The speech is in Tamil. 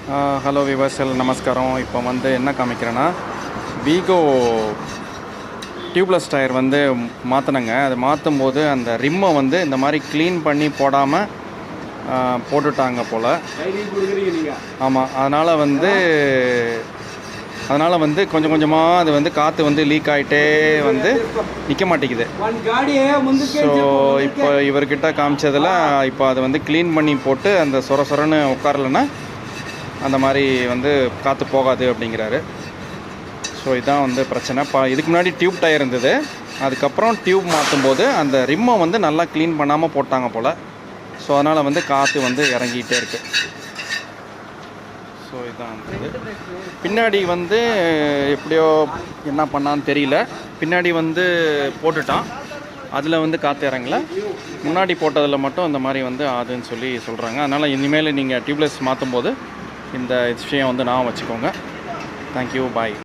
ஹலோ விவர்சல் நமஸ்காரம். இப்போ வந்து என்ன காமிக்கிறேன்னா, வீகோ டியூப்லெஸ் டயர் வந்து மாற்றினங்க. அது மாற்றும் போது அந்த ரிம்மை வந்து இந்த மாதிரி க்ளீன் பண்ணி போடாமல் போட்டுட்டாங்க போல். ஆமாம், அதனால் வந்து கொஞ்சம் கொஞ்சமாக அது வந்து காற்று வந்து லீக் ஆகிட்டே வந்து நிற்க மாட்டேங்குது. ஸோ இப்போ இவர்கிட்ட காமிச்சதில் இப்போ அதை வந்து க்ளீன் பண்ணி போட்டு அந்த சொரன்னு உட்காரலைன்னா அந்த மாதிரி வந்து காற்று போகாது அப்படிங்கிறாரு. ஸோ இதுதான் வந்து பிரச்சனை. இதுக்கு முன்னாடி டியூப் டயர் இருந்தது, அதுக்கப்புறம் டியூப் மாற்றும் போது அந்த ரிம்மை வந்து நல்லா க்ளீன் பண்ணாமல் போட்டாங்க போல். ஸோ அதனால் வந்து காற்று வந்து இறங்கிக்கிட்டே இருக்குது. ஸோ இதுதான் வந்து பின்னாடி வந்து எப்படியோ என்ன பண்ணான்னு தெரியல. பின்னாடி வந்து போட்டுட்டான், அதில் வந்து காற்று இறங்கலை. முன்னாடி போட்டதில் மட்டும் அந்த மாதிரி வந்து ஆகுதுன்னு சொல்லி சொல்கிறாங்க. அதனால் இனிமேல் நீங்கள் டியூப்லெஸ் மாற்றும் போது இந்த விஷயம் வந்து நான் வச்சுக்கோங்க. தேங்க்யூ, பாய்.